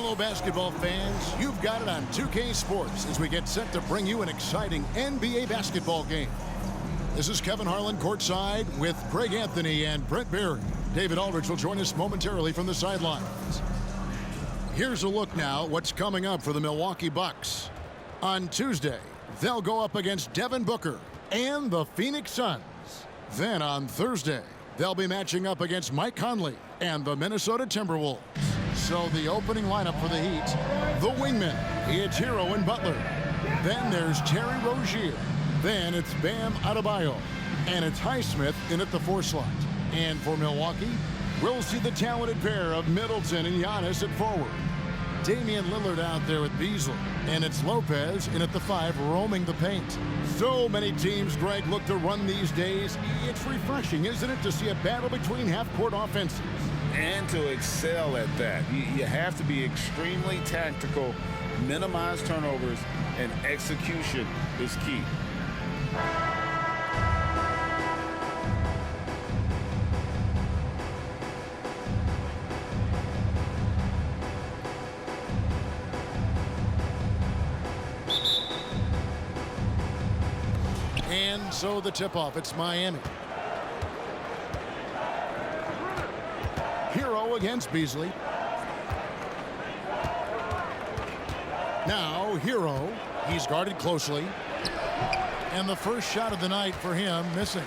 Hello, basketball fans. You've got it on 2K Sports as we get set to bring you an exciting NBA basketball game. This is Kevin Harlan courtside with Greg Anthony and Brent Barry. David Aldridge will join us momentarily from the sidelines. Here's a look now at what's coming up for the Milwaukee Bucks. On Tuesday, they'll go up against Devin Booker and the Phoenix Suns. Then on Thursday, they'll be matching up against Mike Conley and the Minnesota Timberwolves. So the opening lineup for the Heat, the wingmen, it's Hero and Butler. Then there's Terry Rozier. Then it's Bam Adebayo. And it's Highsmith in at the 4 slot. And for Milwaukee, we'll see the talented pair of Middleton and Giannis at forward. Damian Lillard out there with Beasley. And it's Lopez in at the 5 roaming the paint. So many teams, Greg, look to run these days. It's refreshing, isn't it, to see a battle between half-court offenses? And to excel at that. You have to be extremely tactical, minimize turnovers, and execution is key. And so the tip-off, it's Miami. Hero against Beasley. Now Hero, he's guarded closely. And the first shot of the night for him missing.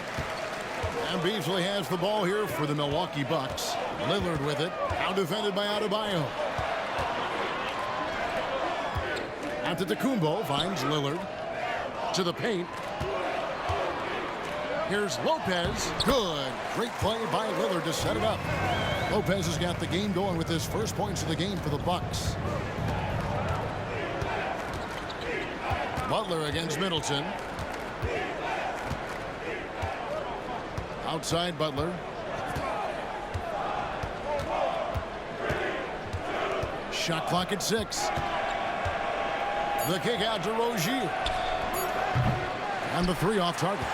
And Beasley has the ball here for the Milwaukee Bucks. Lillard with it, now defended by Adebayo. Antetokounmpo finds Lillard to the paint. Here's Lopez. Good. Great play by Lillard to set it up. Lopez has got the game going with his first points of the game for the Bucks. Butler against Middleton. Outside Butler. Shot clock at 6. The kick out to Rozier. And the 3 off target.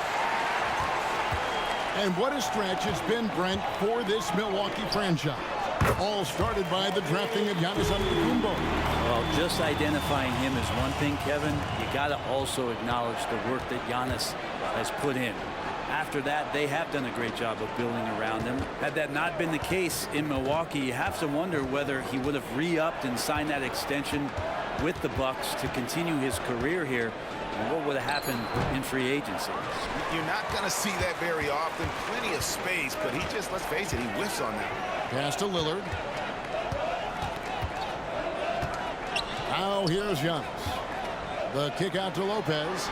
And what a stretch it's been, Brent, for this Milwaukee franchise. All started by the drafting of Giannis Antetokounmpo. Well, just identifying him is one thing, Kevin. You got to also acknowledge the work that Giannis has put in. After that, they have done a great job of building around him. Had that not been the case in Milwaukee, you have to wonder whether he would have re-upped and signed that extension with the Bucks to continue his career here. And what would have happened in free agency? You're not going to see that very often. Plenty of space, but he just, let's face it, he whiffs on that. Pass to Lillard. Now here's Giannis. The kick out to Lopez.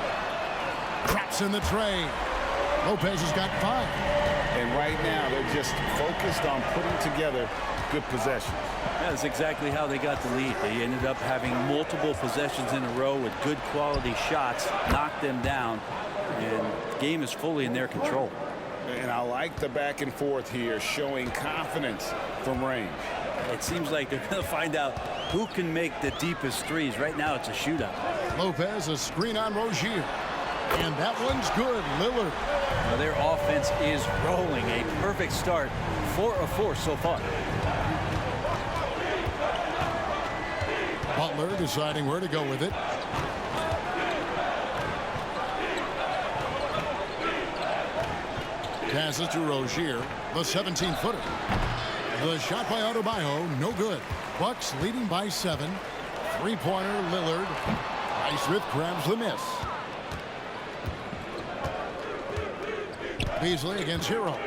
Traps in the tray. Lopez has got 5. And right now, they're just focused on putting together good possessions. That's exactly how they got the lead. They ended up having multiple possessions in a row with good quality shots, knocked them down, and the game is fully in their control. And I like the back and forth here, showing confidence from range. It seems like they're going to find out who can make the deepest threes. Right now, it's a shootout. Lopez, a screen on Rozier. And that one's good. Lillard. Well, their offense is rolling. A perfect start. 4 of 4 so far. Butler deciding where to go with it. Passes to Rozier, the 17-footer. The shot by Adebayo, no good. Bucks leading by 7. 3-pointer, Lillard. Highsmith grabs the miss. Beasley against Hero.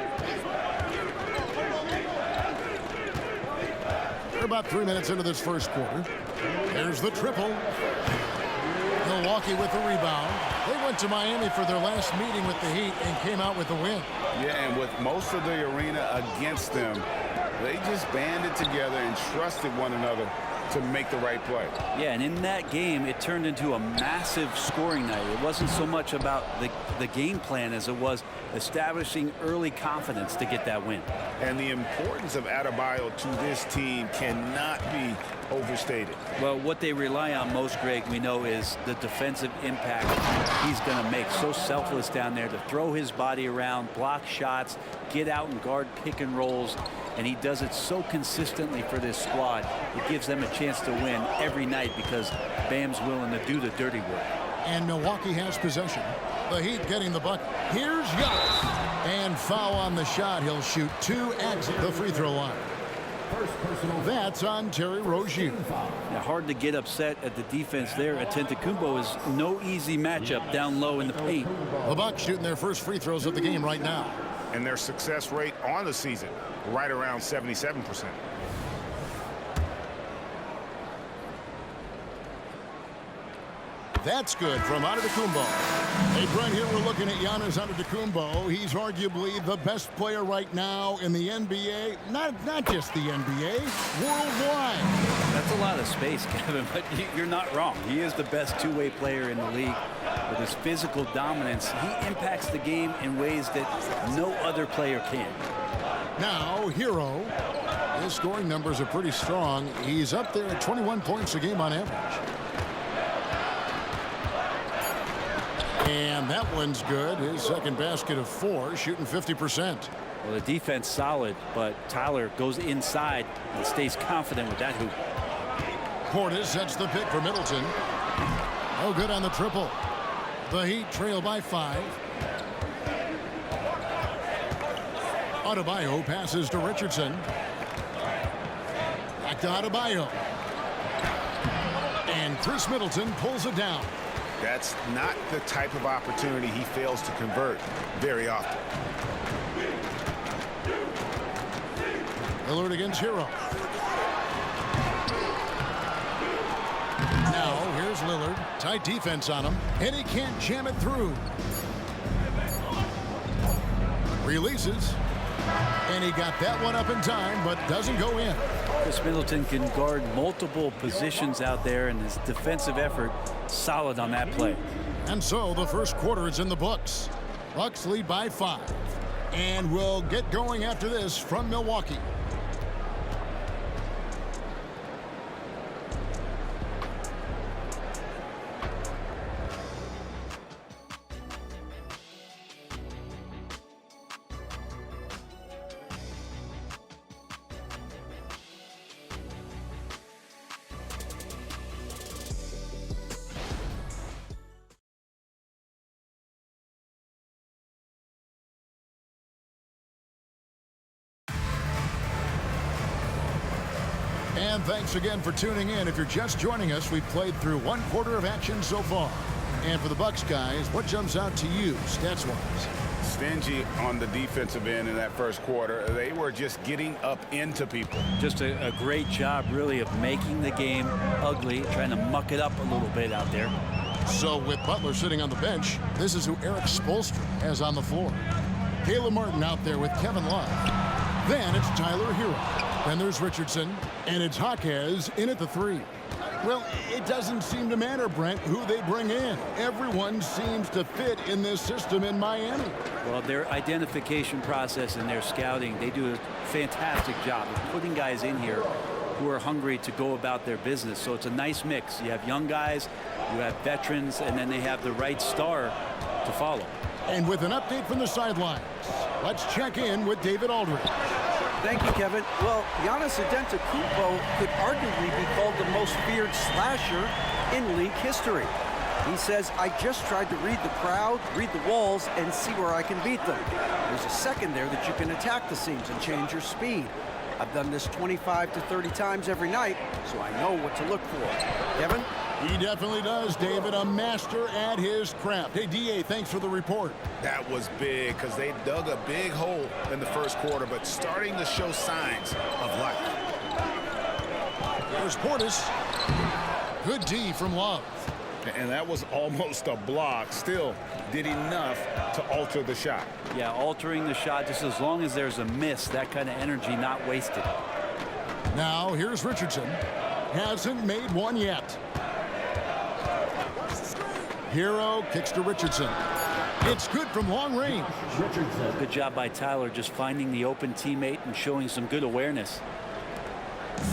We're about 3 minutes into this first quarter. There's the triple. Milwaukee with the rebound. They went to Miami for their last meeting with the Heat and came out with the win. Yeah, and with most of the arena against them, they just banded together and trusted one another to make the right play. Yeah, and in that game, it turned into a massive scoring night. It wasn't so much about the game plan as it was establishing early confidence to get that win. And the importance of Adebayo to this team cannot be overstated. Well, what they rely on most, Greg, we know, is the defensive impact he's going to make. So selfless down there to throw his body around, block shots, get out and guard pick and rolls. and he does it so consistently for this squad. It gives them a chance to win every night because Bam's willing to do the dirty work. And Milwaukee has possession. The Heat getting the bucket. Here's Giannis. And foul on the shot. He'll shoot 2 at the free throw line. That's on Terry Rozier. Yeah, hard to get upset at the defense there. Antetokounmpo is no easy matchup down low in the paint. The Bucks shooting their first free throws of the game right now. And their success rate on the season, right around 77%. That's good from Antetokounmpo. Hey, Brent, here we're looking at Giannis Antetokounmpo. He's arguably the best player right now in the NBA. Not just the NBA, worldwide. That's a lot of space, Kevin, but you're not wrong. He is the best two-way player in the league. With his physical dominance, he impacts the game in ways that no other player can. Now, Hero. His scoring numbers are pretty strong. He's up there at 21 points a game on average. And that one's good. His second basket of 4, shooting 50%. Well, the defense solid, but Tyler goes inside and stays confident with that hoop. Portis sets the pick for Middleton. No good on the triple. The Heat trail by 5. Adebayo passes to Richardson. Back to Adebayo. And Chris Middleton pulls it down. That's not the type of opportunity he fails to convert very often. Lillard against Hero. Now here's Lillard. Tight defense on him, and he can't jam it through. Releases, and he got that one up in time, but doesn't go in. Chris Middleton can guard multiple positions out there, and his defensive effort solid on that play. And so the first quarter is in the books. Bucks lead by 5. And we'll get going after this from Milwaukee. And thanks again for tuning in. If you're just joining us, we've played through 1 quarter of action so far. And for the Bucks guys, what jumps out to you stats-wise? Stingy on the defensive end in that first quarter. They were just getting up into people. Just a great job, really, of making the game ugly, trying to muck it up a little bit out there. So with Butler sitting on the bench, this is who Eric Spoelstra has on the floor. Caleb Martin out there with Kevin Love. Then it's Tyler Hero. Then there's Richardson, and it's Jaquez in at the 3. Well, it doesn't seem to matter, Brent, who they bring in. Everyone seems to fit in this system in Miami. Well, their identification process and their scouting, they do a fantastic job of putting guys in here who are hungry to go about their business. So it's a nice mix. You have young guys, you have veterans, and then they have the right star to follow. And with an update from the sidelines, let's check in with David Aldridge. Thank you, Kevin. Well, Giannis Antetokounmpo could arguably be called the most feared slasher in league history. He says, I just tried to read the crowd, read the walls, and see where I can beat them. There's a second there that you can attack the seams and change your speed. I've done this 25 to 30 times every night, so I know what to look for. Kevin? He definitely does, David. A master at his craft. Hey, D.A., thanks for the report. That was big because they dug a big hole in the first quarter, but starting to show signs of life. There's Portis. Good D from Love. And that was almost a block. Still did enough to alter the shot. Yeah, altering the shot, just as long as there's a miss, that kind of energy not wasted. Now, here's Richardson. Hasn't made one yet. Hero kicks to Richardson. It's good from long range. Good job by Tyler just finding the open teammate and showing some good awareness.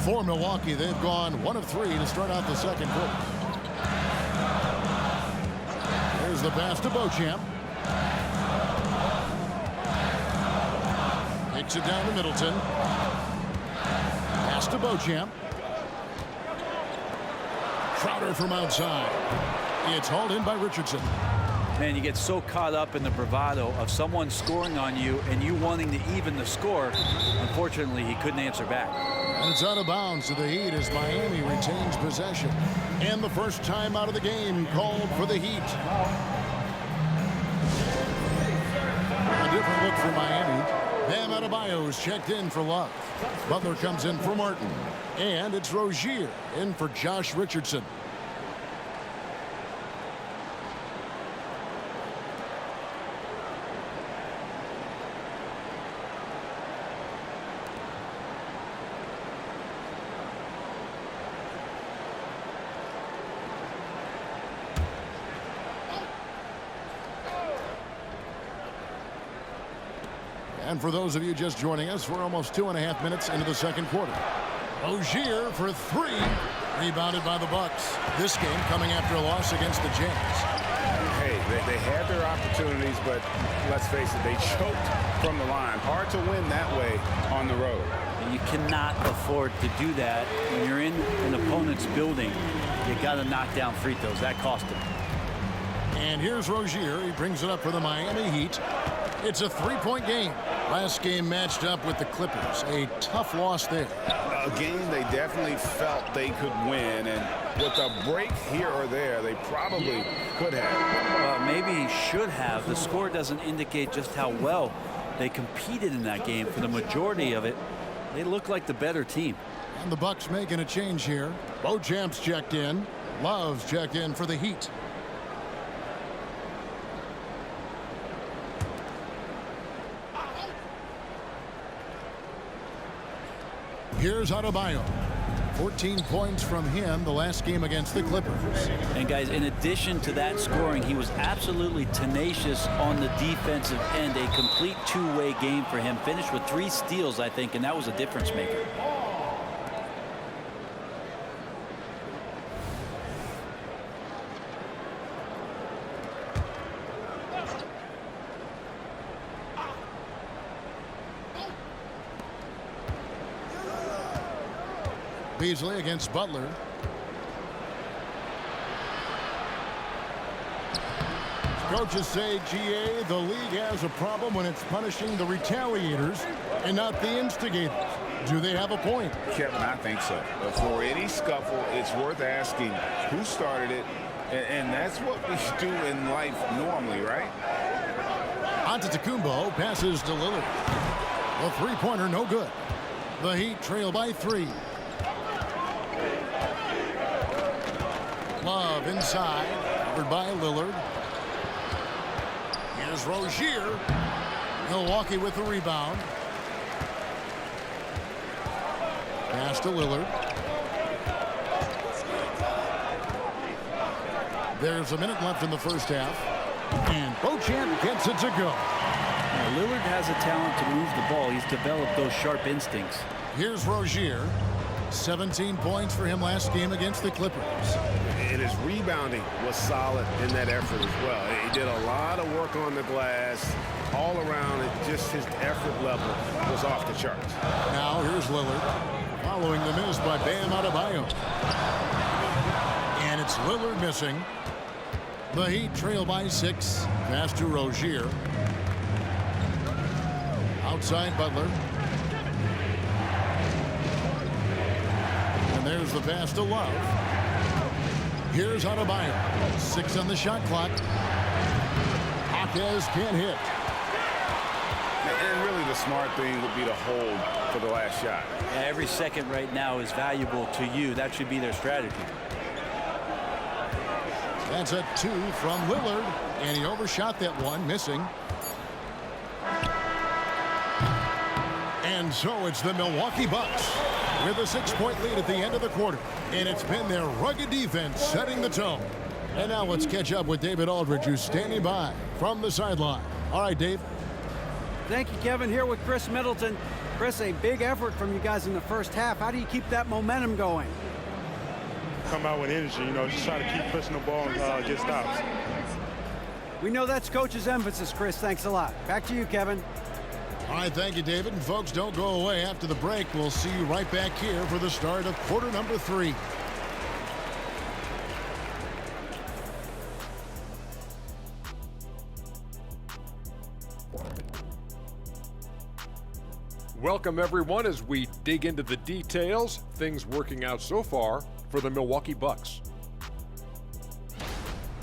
For Milwaukee, they've gone 1 of 3 to start out the second quarter. There's the pass to Beauchamp. Takes it down to Middleton. Pass to Beauchamp. Crowder from outside. It's hauled in by Richardson. Man, you get so caught up in the bravado of someone scoring on you and you wanting to even the score. Unfortunately, he couldn't answer back. And it's out of bounds to the Heat as Miami retains possession. And the first time out of the game called for the Heat. A different look for Miami. Bam Adebayo's checked in for Love. Butler comes in for Martin. And it's Rozier in for Josh Richardson. And for those of you just joining us, we're almost 2.5 minutes into the second quarter. Rozier for three. Rebounded by the Bucks. This game coming after a loss against the Jazz. Hey, they had their opportunities, but let's face it, they choked from the line. Hard to win that way on the road. And you cannot afford to do that when you're in an opponent's building. You got to knock down free throws. That cost him. And here's Rozier. He brings it up for the Miami Heat. It's a three-point game. Last game matched up with the Clippers. A tough loss there. A game they definitely felt they could win, and with a break here or there, they probably could have. Well, maybe should have. The score doesn't indicate just how well they competed in that game. For the majority of it, they look like the better team. And the Bucks making a change here. Beauchamp's checked in. Love's checked in for the Heat. Here's Adebayo. 14 points from him the last game against the Clippers. And guys, in addition to that scoring, he was absolutely tenacious on the defensive end. A complete two-way game for him. Finished with 3 steals, I think, and that was a difference maker. Beasley against Butler. Coaches say, GA, the league has a problem when it's punishing the retaliators and not the instigators. Do they have a point? Kevin, I think so. But for any scuffle, it's worth asking who started it, and that's what we do in life normally, right? Antetokounmpo passes to Lillard. The three-pointer no good. The Heat trail by 3. Love inside, covered by Lillard. Here's Rozier. Milwaukee with the rebound. Pass to Lillard. There's a minute left in the first half. And Beauchamp gets it to go. Now, Lillard has a talent to move the ball. He's developed those sharp instincts. Here's Rozier. 17 points for him last game against the Clippers. And his rebounding was solid in that effort as well. He did a lot of work on the glass all around, and just his effort level was off the charts. Now here's Lillard following the miss by Bam Adebayo. And it's Lillard missing. The Heat trail by 6. Pass to Rozier. Outside Butler. And there's the pass to Love. Here's Adebayo. 6 on the shot clock. Hawkes can't hit. And really the smart thing would be to hold for the last shot. Yeah, every second right now is valuable to you. That should be their strategy. That's a 2 from Lillard. And he overshot that one, missing. And so it's the Milwaukee Bucks with a 6-point lead at the end of the quarter. And it's been their rugged defense setting the tone. And now let's catch up with David Aldridge, who's standing by from the sideline. All right, Dave. Thank you, Kevin. Here with Chris Middleton. Chris, a big effort from you guys in the first half. How do you keep that momentum going? Come out with energy, just try to keep pushing the ball and get stops. We know that's Coach's emphasis, Chris. Thanks a lot. Back to you, Kevin. All right, thank you, David. And folks, don't go away. After the break, we'll see you right back here for the start of quarter number 3. Welcome, everyone, as we dig into the details. Things working out so far for the Milwaukee Bucks.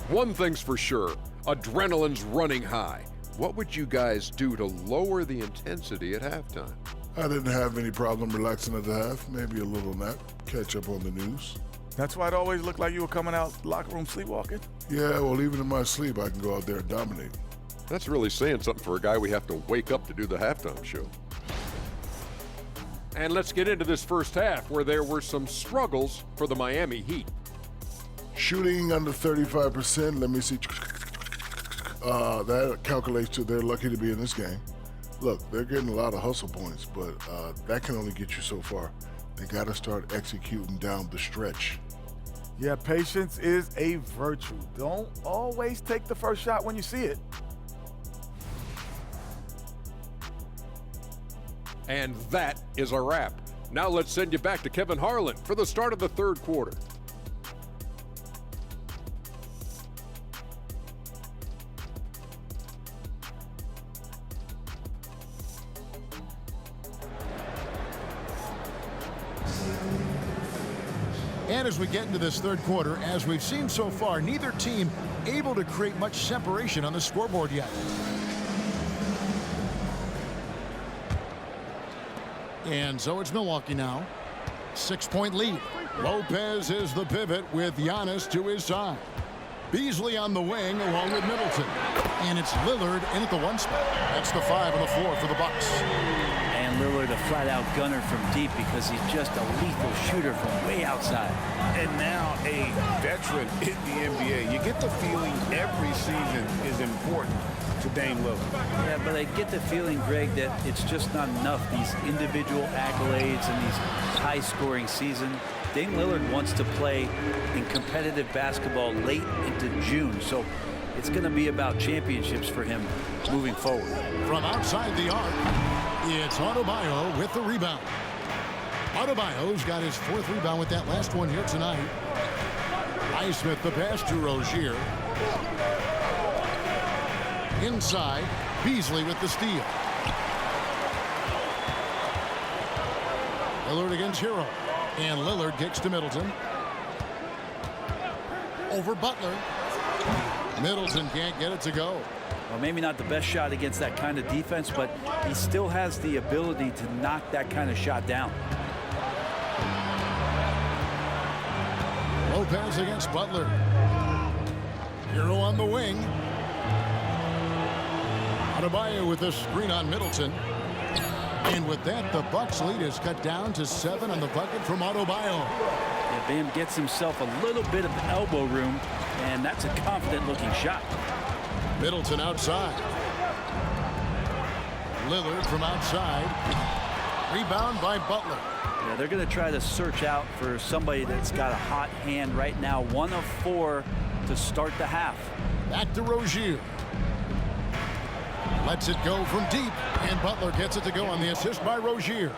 One thing's for sure, adrenaline's running high. What would you guys do to lower the intensity at halftime? I didn't have any problem relaxing at the half. Maybe a little nap, catch up on the news. That's why it always looked like you were coming out locker room sleepwalking? Yeah, well, even in my sleep, I can go out there and dominate. That's really saying something for a guy we have to wake up to do the halftime show. And let's get into this first half, where there were some struggles for the Miami Heat. Shooting under 35%, let me see. That calculates to they're lucky to be in this game. Look, they're getting a lot of hustle points, but that can only get you so far. They got to start executing down the stretch. Yeah, patience is a virtue. Don't always take the first shot when you see it. And that is a wrap. Now let's send you back to Kevin Harlan for the start of the third quarter. And as we get into this third quarter, as we've seen so far, neither team able to create much separation on the scoreboard yet. And so it's Milwaukee now. 6-point lead. Lopez is the pivot with Giannis to his side. Beasley on the wing along with Middleton. And it's Lillard in at the 1 spot. That's the 5 and the 4 for the Bucks. And Lillard a flat-out gunner from deep because he's just a lethal shooter from way outside. And now a veteran in the NBA. You get the feeling every season is important to Dame Lillard. Yeah, but I get the feeling, Greg, that it's just not enough. These individual accolades and these high-scoring seasons. Dame Lillard wants to play in competitive basketball late into June, so it's going to be about championships for him moving forward. From outside the arc, it's Adebayo with the rebound. Adebayo's got his 4th rebound with that last one here tonight. Highsmith the pass to Rozier. Inside, Beasley with the steal. Lillard against Hero. And Lillard kicks to Middleton. Over Butler. Middleton can't get it to go. Well, maybe not the best shot against that kind of defense, but he still has the ability to knock that kind of shot down. Lopez against Butler. Hero on the wing. Adebayo with a screen on Middleton. And with that, the Bucks lead is cut down to 7 on the bucket from Adebayo. Yeah, Bam gets himself a little bit of elbow room, and that's a confident-looking shot. Middleton outside. Lillard from outside. Rebound by Butler. Yeah, they're going to try to search out for somebody that's got a hot hand right now. 1 of 4 to start the half. Back to Rozier. Lets it go from deep, and Butler gets it to go on the assist by Rozier.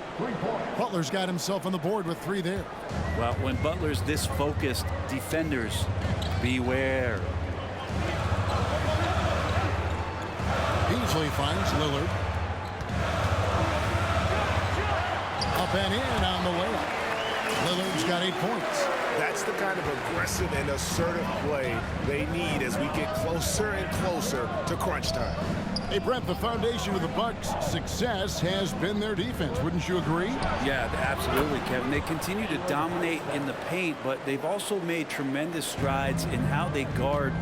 Butler's got himself on the board with 3 there. Well, when Butler's this focused, defenders, beware. Beasley finds Lillard. Up and in on the layup. Lillard's got 8 points. That's the kind of aggressive and assertive play they need as we get closer and closer to crunch time. Hey, Brent, the foundation of the Bucks' success has been their defense. Wouldn't you agree? Yeah, absolutely, Kevin. They continue to dominate in the paint, but they've also made tremendous strides in how they guard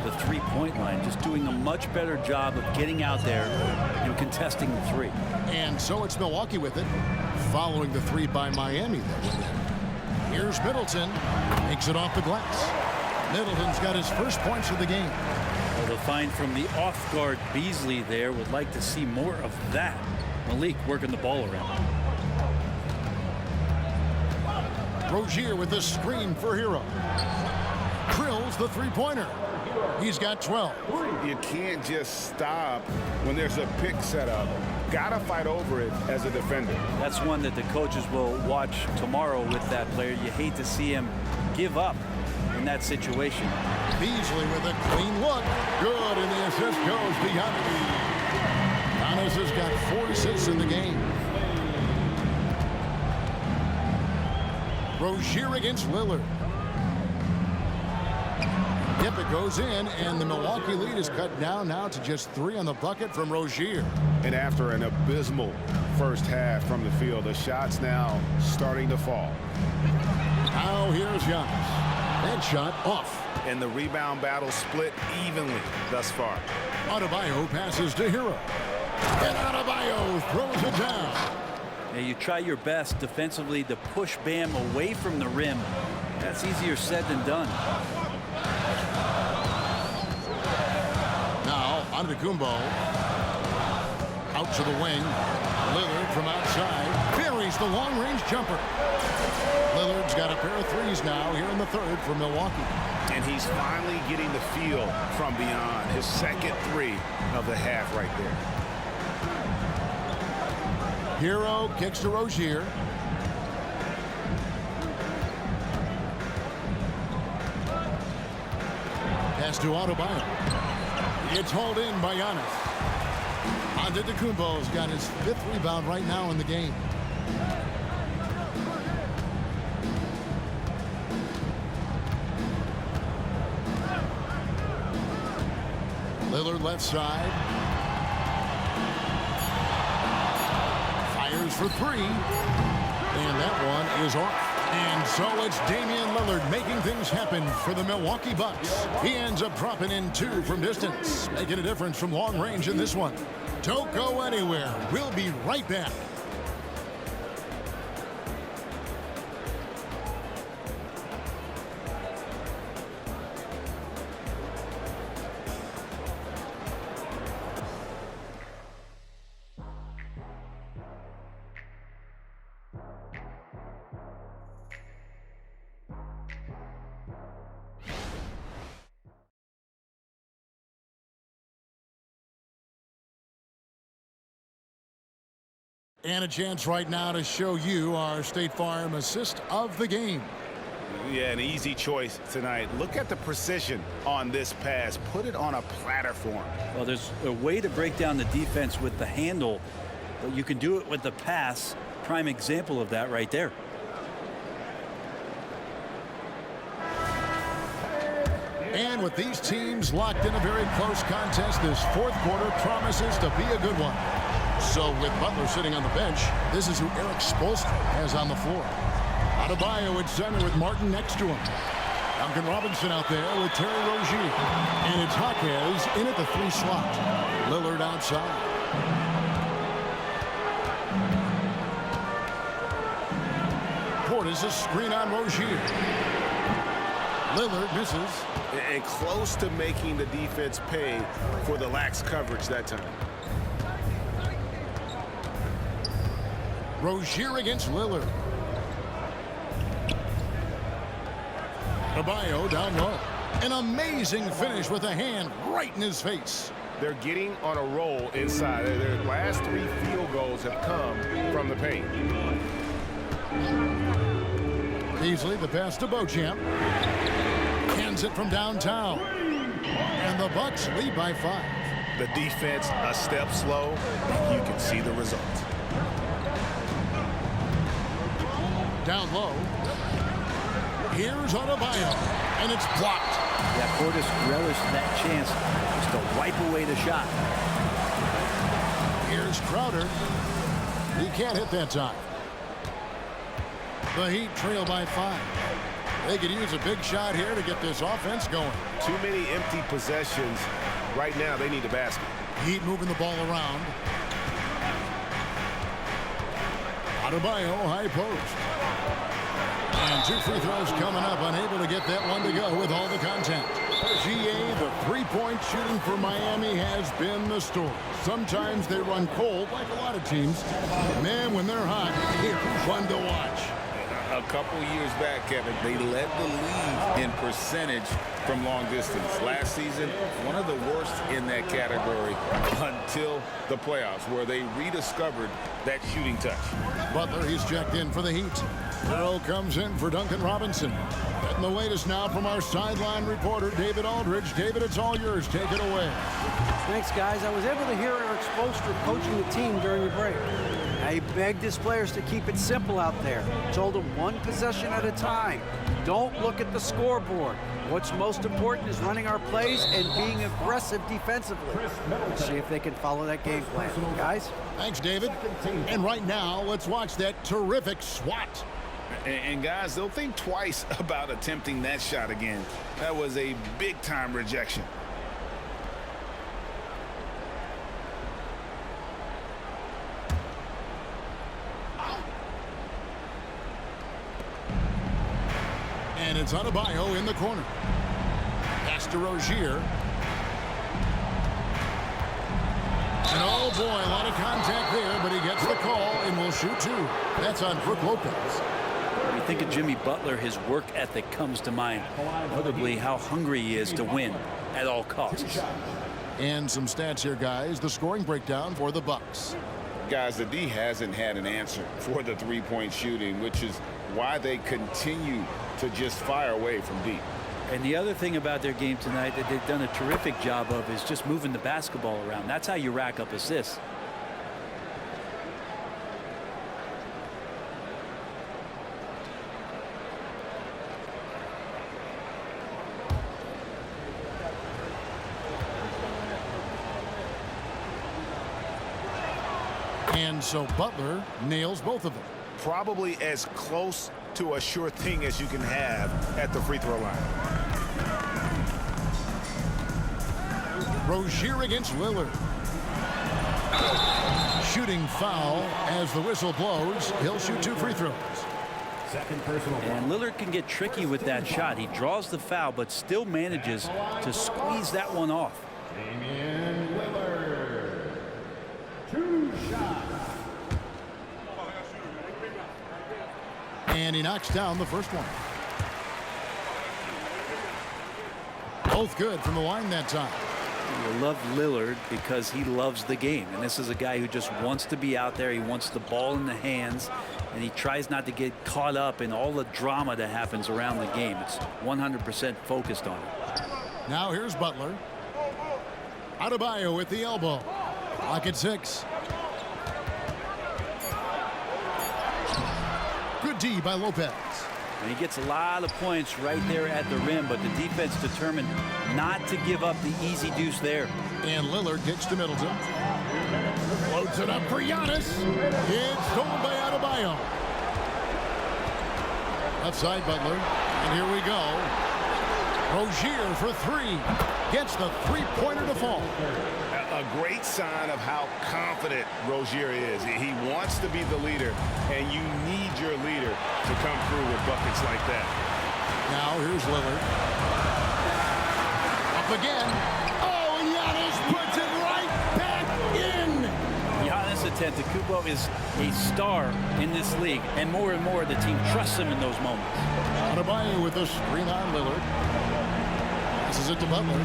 the three-point line, just doing a much better job of getting out there and contesting the 3. And so it's Milwaukee with it, following the 3 by Miami that went in. Here's Middleton, makes it off the glass. Middleton's got his first points of the game. Well, the find from the off-guard Beasley there. Would like to see more of that. Malik working the ball around. Rozier with the screen for Hero. Drills the 3-pointer. He's got 12. You can't just stop when there's a pick set up got to fight over it as a defender. That's one that the coaches will watch tomorrow with that player. You hate to see him give up in that situation. Beasley with a clean look. Good, and the assist goes to Giannis. Giannis has got 4 assists in the game. Rozier against Lillard. Yep, it goes in, and the Milwaukee lead is cut down now to just 3 on the bucket from Rozier. And after an abysmal first half from the field, the shots now starting to fall. Now here's Giannis. That shot off. And the rebound battle split evenly thus far. Adebayo passes to Hero. And Adebayo throws it down. Yeah, you try your best defensively to push Bam away from the rim. That's easier said than done. Now, Antetokounmpo. Out to the wing. Lillard from outside. Buries the long-range jumper. Lillard's got a pair of threes now here in the third for Milwaukee. And he's finally getting the feel from beyond. His second 3 of the half right there. Hero kicks to Rozier. Pass to Adebayo. It's hauled in by Giannis. Antetokounmpo's got his 5th rebound right now in the game. Lillard left side. Fires for 3. And that one is off. And so it's Damian Lillard making things happen for the Milwaukee Bucks. He ends up dropping in 2 from distance, making a difference from long range in this one. Don't go anywhere. We'll be right back. And a chance right now to show you our State Farm assist of the game. Yeah, an easy choice tonight. Look at the precision on this pass. Put it on a platter form. Well, there's a way to break down the defense with the handle, but you can do it with the pass. Prime example of that right there. And with these teams locked in a very close contest, this 4th quarter promises to be a good one. So with Butler sitting on the bench, this is who Eric Spoelstra has on the floor. Adebayo at center with Martin next to him. Duncan Robinson out there with Terry Rozier. And it's Jaquez in at the 3 slot. Lillard outside. Portis a screen on Rozier. Lillard misses. And close to making the defense pay for the lax coverage that time. Rozier against Lillard. Adebayo down low. An amazing finish with a hand right in his face. They're getting on a roll inside. Their last 3 field goals have come from the paint. Beasley, the pass to Beauchamp. Hands it from downtown. And the Bucks lead by 5. The defense a step slow. You can see the results. Down low. Here's Adebayo, and it's blocked. Yeah, Portis relished that chance just to wipe away the shot. Here's Crowder. He can't hit that time. The Heat trail by 5. They could use a big shot here to get this offense going. Too many empty possessions. Right now, they need a basket. Heat moving the ball around. Adebayo, high post. And 2 free throws coming up, unable to get that one to go with all the contact. GA, the 3-point shooting for Miami has been the story. Sometimes they run cold, like a lot of teams. Man, when they're hot, it's fun to watch. A couple years back, Kevin, they led the league in percentage from long distance. Last season, one of the worst in that category until the playoffs, where they rediscovered that shooting touch. Butler, he's checked in for the Heat. Throw comes in for Duncan Robinson. And the latest now from our sideline reporter, David Aldridge. David, it's all yours. Take it away. Thanks, guys. I was able to hear Eric Spoelstra coaching the team during the break. He begged his players to keep it simple out there. Told them one possession at a time. Don't look at the scoreboard. What's most important is running our plays and being aggressive defensively. Let's see if they can follow that game plan. Guys? Thanks, David. And right now, let's watch that terrific swat. And guys, they'll think twice about attempting that shot again. That was a big-time rejection. And it's Adebayo in the corner. Pass to Rozier. And oh boy, a lot of contact there, but he gets the call and will shoot two. That's on Brook Lopez. When you think of Jimmy Butler, his work ethic comes to mind. Notably, how hungry he is to win at all costs. And some stats here, guys. The scoring breakdown for the Bucks. Guys, the D hasn't had an answer for the three-point shooting, which is why they continue to just fire away from deep. And the other thing about their game tonight that they've done a terrific job of is just moving the basketball around. That's how you rack up assists. And so Butler nails both of them. Probably as close to a sure thing as you can have at the free throw line. Rozier against Lillard. Shooting foul as the whistle blows. He'll shoot two free throws. And Lillard can get tricky with that shot. He draws the foul, but still manages to squeeze that one off. Damian Lillard. 2 shots. And he knocks down the first one. Both good from the line that time. You love Lillard because he loves the game. And this is a guy who just wants to be out there. He wants the ball in the hands. And he tries not to get caught up in all the drama that happens around the game. It's 100% focused on it. Now here's Butler. Adebayo at the elbow. Clock at 6. Good D by Lopez. And he gets a lot of points right there at the rim, but the defense determined not to give up the easy deuce there. And Lillard gets to Middleton. Floats it up for Giannis. It's stolen by Adebayo. Left side Butler. And here we go. Rozier for 3. Gets the three-pointer to fall. A great sign of how confident Rozier is. He wants to be the leader, and you need your leader to come through with buckets like that. Now here's Lillard. Up again. Oh, Giannis puts it right back in. Giannis Antetokounmpo is a star in this league, and more the team trusts him in those moments. Adebayo with the screen on Lillard. Passes it to Butler.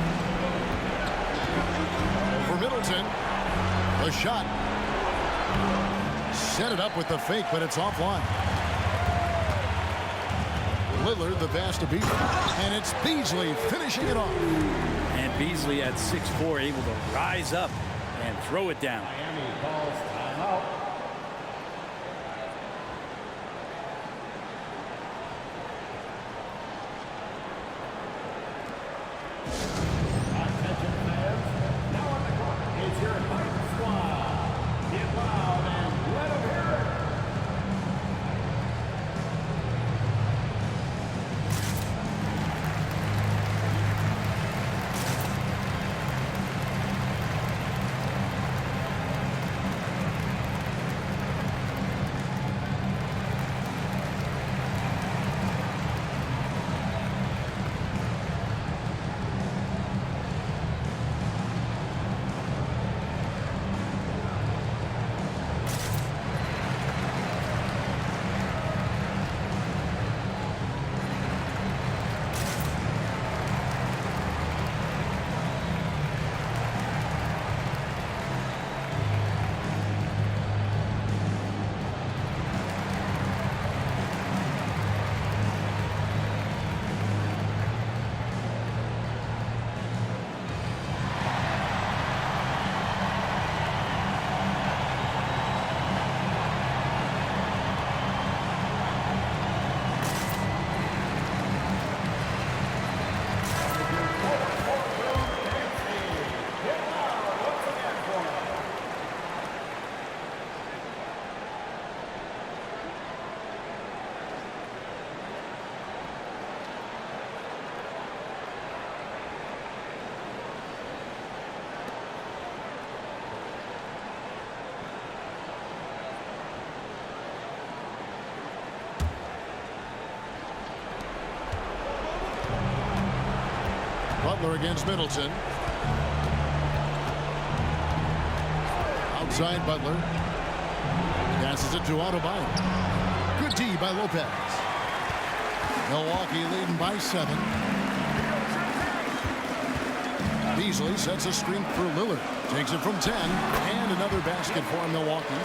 For Middleton, the shot. Set it up with the fake, but it's offline. Lillard, the pass to Beasley. And it's Beasley finishing it off. And Beasley at 6'4", able to rise up and throw it down. Miami calls timeout. Attention fans, now on the clock is your Heart Squad. Get loud and let them hear it. Butler against Middleton. Outside Butler. Passes it to Adebayo. Good D by Lopez. Milwaukee leading by 7. Beasley sets a screen for Lillard. Takes it from 10. And another basket for Milwaukee.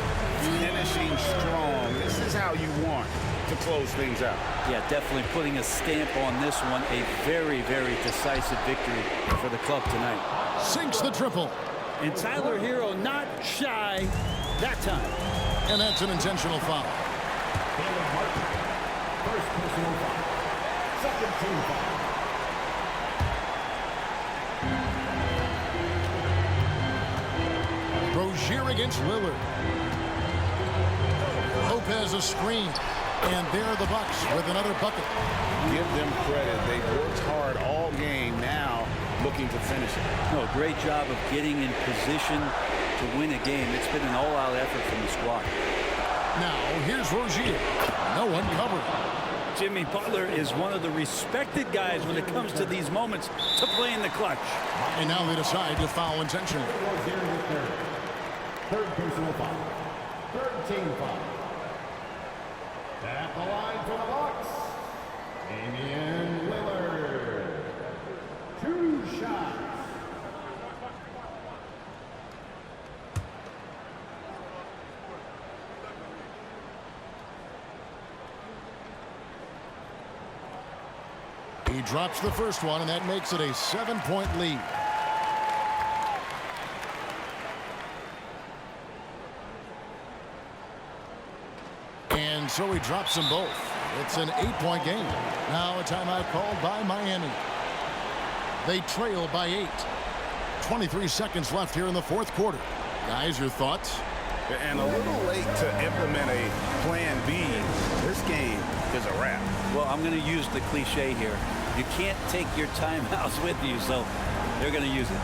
Finishing strong. This is how you want to close things out. Yeah, definitely putting a stamp on this one. A very, very decisive victory for the club tonight. Sinks the triple. And Tyler Hero not shy that time. And that's an intentional foul. First personal foul. Second team foul. Rozier against Lillard. Lopez a screen. And there are the Bucks with another bucket. Give them credit. They've worked hard all game, now looking to finish it. No, great job of getting in position to win a game. It's been an all-out effort from the squad. Now, here's Rozier. No one covered. Jimmy Butler is one of the respected guys when it comes to these moments to play in the clutch. And now they decide to foul intentionally. Third personal foul. Third team foul. At the line for the Bucks, Damian Lillard. 2 shots. He drops the first one, and that makes it a 7-point lead. And so he drops them both. It's an 8-point game. Now a timeout called by Miami. They trail by 8. 23 seconds left here in the fourth quarter. Guys, your thoughts? And a little late to implement a plan B. This game is a wrap. Well, I'm going to use the cliche here. You can't take your timeouts with you, so they're going to use it.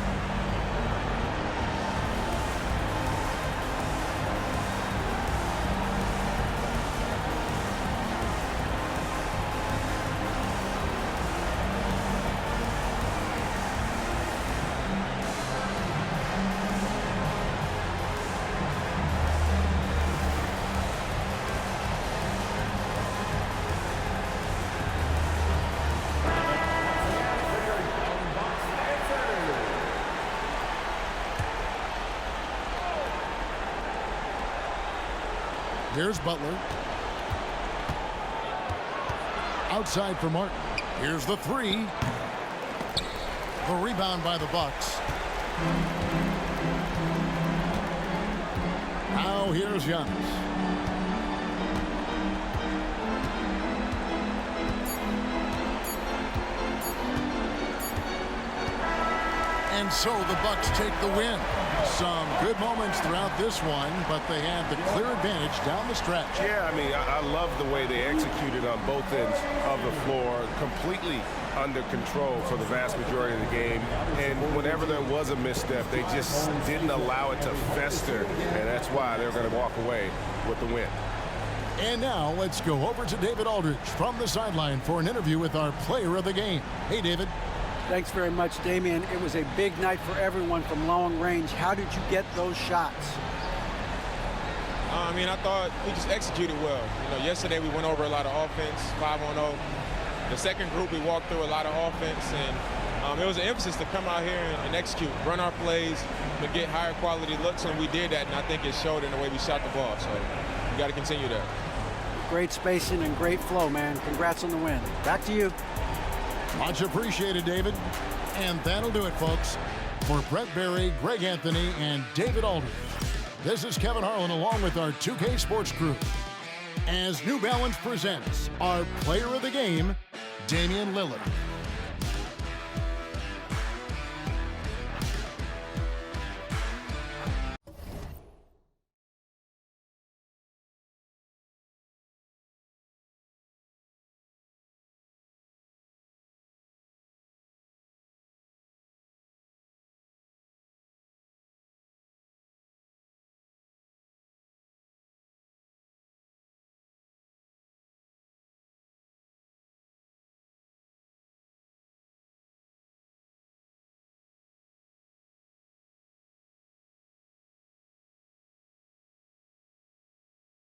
Here's Butler. Outside for Martin. Here's the 3. The rebound by the Bucks. Now here's Giannis. And so the Bucks take the win. Some good moments throughout this one, but they have the clear advantage down the stretch. Yeah, I mean, I love the way they executed on both ends of the floor, completely under control for the vast majority of the game. And whenever there was a misstep, they just didn't allow it to fester, and that's why they're going to walk away with the win. And now let's go over to David Aldridge from the sideline for an interview with our player of the game. Hey, David. Thanks very much, Damian. It was a big night for everyone from long range. How did you get those shots? I mean, I thought we just executed well. You know, yesterday we went over a lot of offense, 5-on-0. The second group, we walked through a lot of offense, and it was an emphasis to come out here and execute, run our plays, to get higher quality looks, and we did that, and I think it showed in the way we shot the ball. So we got to continue that. Great spacing and great flow, man. Congrats on the win. Back to you. Much appreciated, David. And that'll do it, folks. For Brett Berry, Greg Anthony, and David Aldridge, this is Kevin Harlan along with our 2K Sports crew as New Balance presents our player of the game, Damian Lillard.